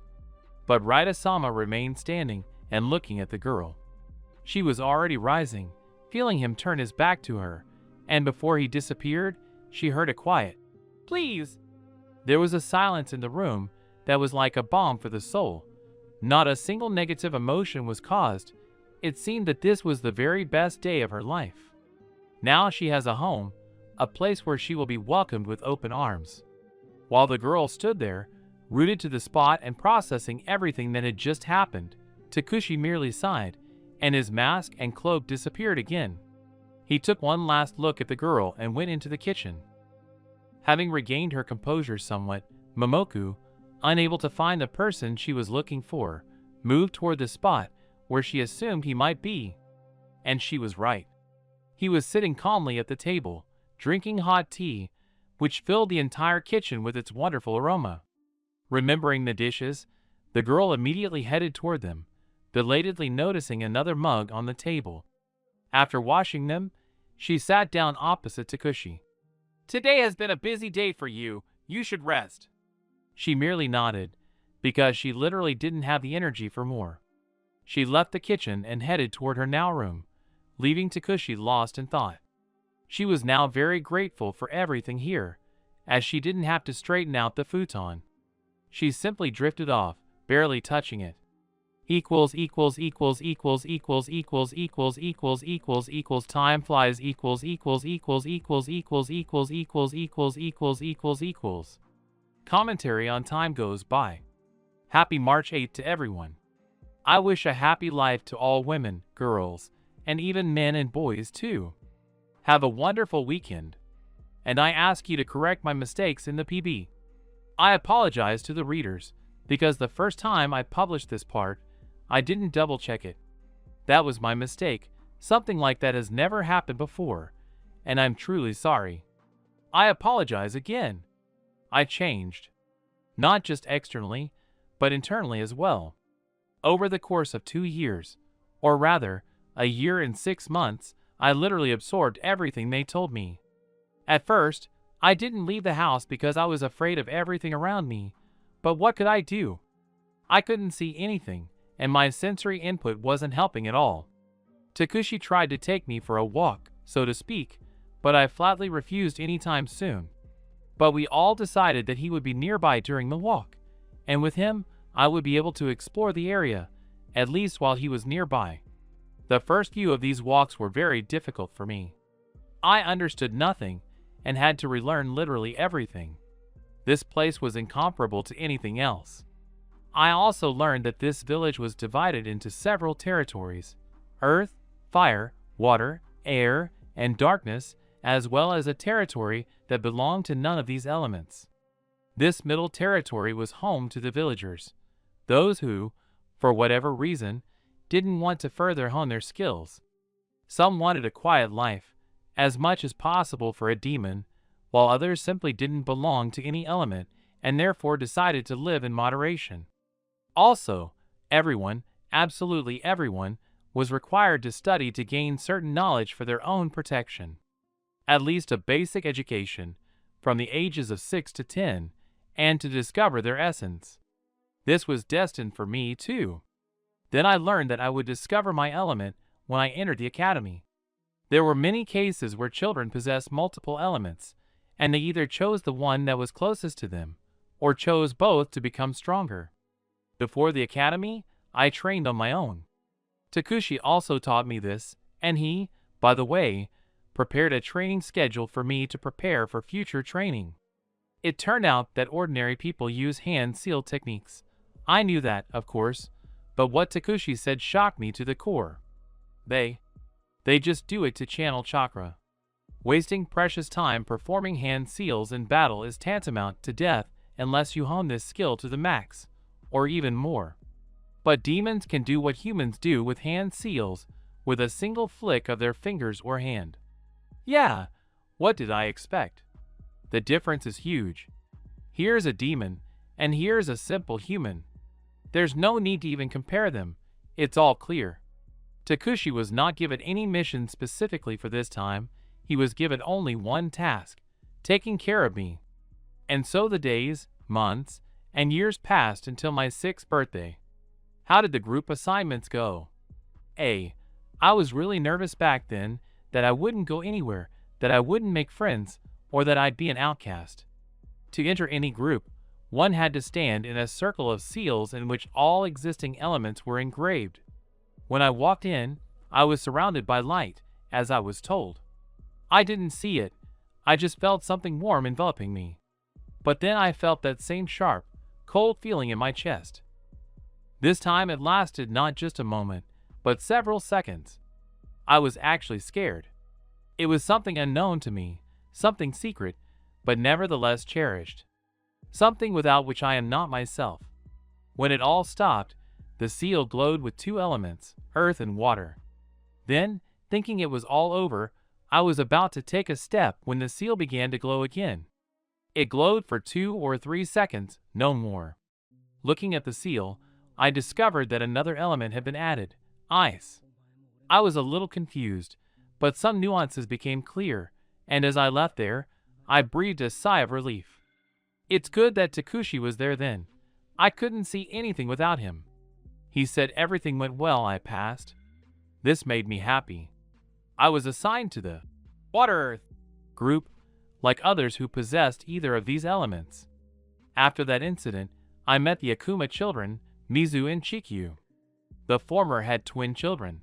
But Rida-sama remained standing and looking at the girl. She was already rising, feeling him turn his back to her, and before he disappeared, she heard a quiet, "Please." There was a silence in the room that was like a balm for the soul. Not a single negative emotion was caused. It seemed that this was the very best day of her life. Now she has a home, a place where she will be welcomed with open arms. While the girl stood there, rooted to the spot and processing everything that had just happened, Takushi merely sighed, and his mask and cloak disappeared again. He took one last look at the girl and went into the kitchen. Having regained her composure somewhat, Momoku, unable to find the person she was looking for, moved toward the spot where she assumed he might be. And she was right. He was sitting calmly at the table, drinking hot tea, which filled the entire kitchen with its wonderful aroma. Remembering the dishes, the girl immediately headed toward them, belatedly noticing another mug on the table. After washing them, She sat down opposite Takushi. "Today has been a busy day for you. You should rest." She merely nodded, because she literally didn't have the energy for more. She left the kitchen and headed toward her now room, leaving Takushi lost in thought. She was now very grateful for everything here, as she didn't have to straighten out the futon. She simply drifted off, barely touching it. Time flies Commentary on time goes by. Happy March 8th to everyone. I wish a happy life to all women, girls, and even men and boys too. Have a wonderful weekend. And I ask you to correct my mistakes in the PB. I apologize to the readers, because the first time I published this part, I didn't double check it. That was my mistake. Something like that has never happened before, and I'm truly sorry. I apologize again. I changed. Not just externally, but internally as well. Over the course of 2 years, or rather, a year and 6 months, I literally absorbed everything they told me. At first, I didn't leave the house because I was afraid of everything around me, but what could I do? I couldn't see anything, and my sensory input wasn't helping at all. Takushi tried to take me for a walk, so to speak, but I flatly refused anytime soon. But we all decided that he would be nearby during the walk, and with him, I would be able to explore the area, at least while he was nearby. The first few of these walks were very difficult for me. I understood nothing, and had to relearn literally everything. This place was incomparable to anything else. I also learned that this village was divided into several territories: earth, fire, water, air, and darkness, as well as a territory that belonged to none of these elements. This middle territory was home to the villagers, those who, for whatever reason, didn't want to further hone their skills. Some wanted a quiet life, as much as possible for a demon, while others simply didn't belong to any element and therefore decided to live in moderation. Also, everyone, absolutely everyone, was required to study to gain certain knowledge for their own protection. At least a basic education, from the ages of 6 to 10, and to discover their essence. This was destined for me, too. Then I learned that I would discover my element when I entered the academy. There were many cases where children possessed multiple elements, and they either chose the one that was closest to them, or chose both to become stronger. Before the academy, I trained on my own. Takushi also taught me this, and he, by the way, prepared a training schedule for me to prepare for future training. It turned out that ordinary people use hand seal techniques. I knew that, of course, but what Takushi said shocked me to the core. They just do it to channel chakra. Wasting precious time performing hand seals in battle is tantamount to death unless you hone this skill to the max, or even more. But demons can do what humans do with hand seals with a single flick of their fingers or hand. Yeah, what did I expect? The difference is huge. Here's a demon, and here's a simple human. There's no need to even compare them. It's all clear. Takushi was not given any mission specifically for this time. He was given only one task: taking care of me. And so the days, months, and years passed until my 6th birthday. How did the group assignments go? I was really nervous back then that I wouldn't go anywhere, that I wouldn't make friends, or that I'd be an outcast. To enter any group, one had to stand in a circle of seals in which all existing elements were engraved. When I walked in, I was surrounded by light, as I was told. I didn't see it, I just felt something warm enveloping me. But then I felt that same sharp, cold feeling in my chest. This time it lasted not just a moment, but several seconds. I was actually scared. It was something unknown to me, something secret, but nevertheless cherished. Something without which I am not myself. When it all stopped, the seal glowed with 2 elements, earth and water. Then, thinking it was all over, I was about to take a step when the seal began to glow again. It glowed for 2 or 3 seconds, no more. Looking at the seal, I discovered that another element had been added: ice. I was a little confused, but some nuances became clear, and as I left there, I breathed a sigh of relief. It's good that Takushi was there then. I couldn't see anything without him. He said everything went well. I passed. This made me happy. I was assigned to the Water Earth group, like others who possessed either of these elements. After that incident, I met the Akuma children, Mizu and Chikyu. The former had twin children.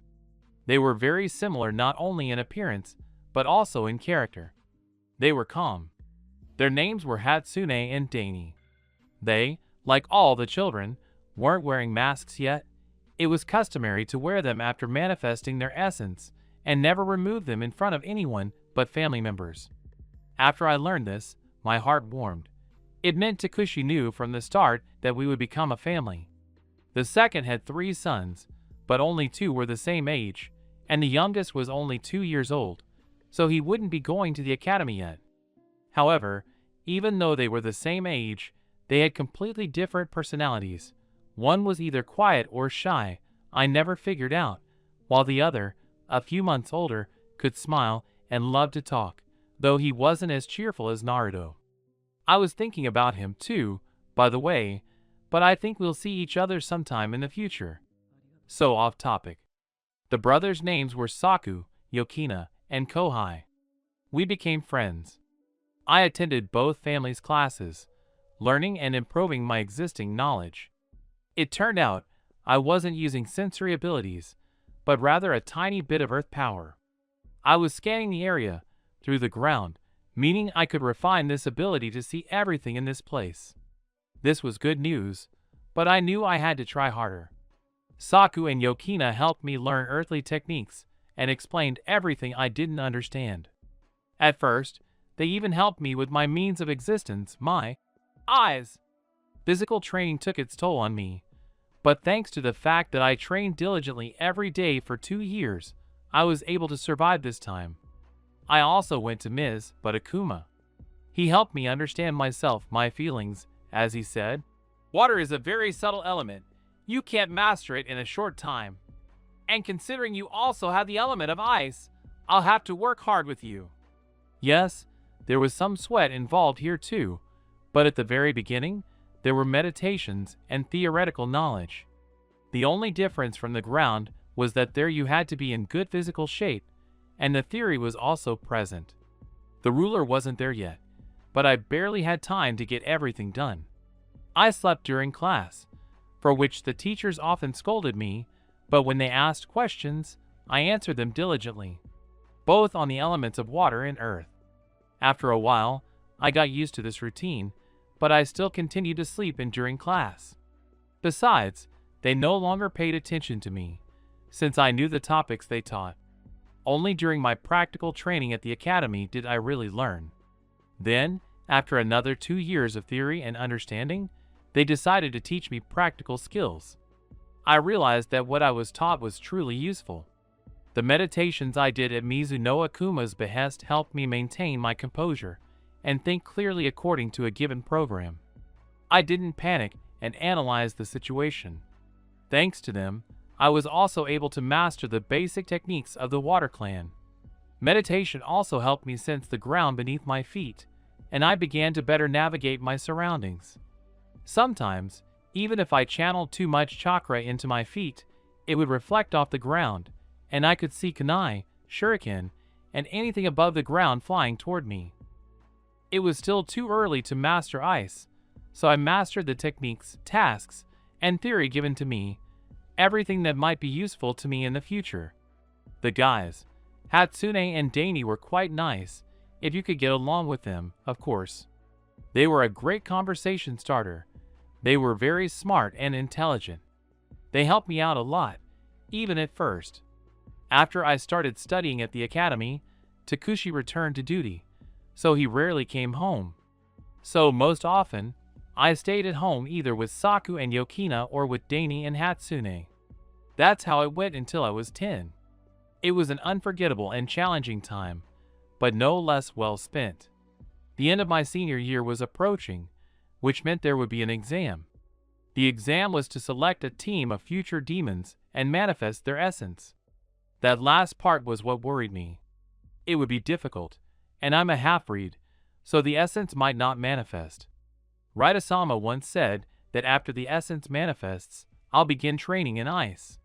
They were very similar not only in appearance, but also in character. They were calm. Their names were Hatsune and Dani. They, like all the children, weren't wearing masks yet. It was customary to wear them after manifesting their essence and never remove them in front of anyone but family members. After I learned this, my heart warmed. It meant Takushi knew from the start that we would become a family. The second had 3 sons, but only 2 were the same age, and the youngest was only 2 years old, so he wouldn't be going to the academy yet. However, even though they were the same age, they had completely different personalities. One was either quiet or shy, I never figured out, while the other, a few months older, could smile and loved to talk, though he wasn't as cheerful as Naruto. I was thinking about him too, by the way, but I think we'll see each other sometime in the future. So off topic. The brothers' names were Saku, Yokina, and Kohai. We became friends. I attended both families' classes, learning and improving my existing knowledge. It turned out I wasn't using sensory abilities, but rather a tiny bit of earth power. I was scanning the area through the ground, meaning I could refine this ability to see everything in this place. This was good news, but I knew I had to try harder. Saku and Yokina helped me learn earthly techniques and explained everything I didn't understand. At first, they even helped me with my means of existence, my eyes. Physical training took its toll on me, but thanks to the fact that I trained diligently every day for 2 years, I was able to survive this time. I also went to Ms. Akuma. He helped me understand myself, my feelings, as he said, "Water is a very subtle element. You can't master it in a short time. And considering you also have the element of ice, I'll have to work hard with you." Yes, there was some sweat involved here too, but at the very beginning, there were meditations and theoretical knowledge. The only difference from the ground was that there you had to be in good physical shape, and the theory was also present. The ruler wasn't there yet, but I barely had time to get everything done. I slept during class, for which the teachers often scolded me, but when they asked questions, I answered them diligently, both on the elements of water and earth. After a while, I got used to this routine, but I still continued to sleep in during class. Besides, they no longer paid attention to me, since I knew the topics they taught. Only during my practical training at the academy did I really learn. Then, after another 2 years of theory and understanding, they decided to teach me practical skills. I realized that what I was taught was truly useful. The meditations I did at Mizuno Akuma's behest helped me maintain my composure and think clearly according to a given program. I didn't panic and analyze the situation. Thanks to them, I was also able to master the basic techniques of the Water Clan. Meditation also helped me sense the ground beneath my feet, and I began to better navigate my surroundings. Sometimes, even if I channeled too much chakra into my feet, it would reflect off the ground, and I could see kunai, shuriken, and anything above the ground flying toward me. It was still too early to master ice, so I mastered the techniques, tasks, and theory given to me, everything that might be useful to me in the future. The guys, Hatsune and Dani, were quite nice, if you could get along with them, of course. They were a great conversation starter. They were very smart and intelligent. They helped me out a lot, even at first. After I started studying at the academy, Takushi returned to duty, so he rarely came home. So most often, I stayed at home either with Saku and Yokina or with Dani and Hatsune. That's how it went until I was 10. It was an unforgettable and challenging time, but no less well spent. The end of my senior year was approaching, which meant there would be an exam. The exam was to select a team of future demons and manifest their essence. That last part was what worried me. it would be difficult, and I'm a half-breed, so the essence might not manifest. Raita-sama once said that after the essence manifests, I'll begin training in ice.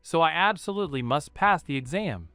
So I absolutely must pass the exam.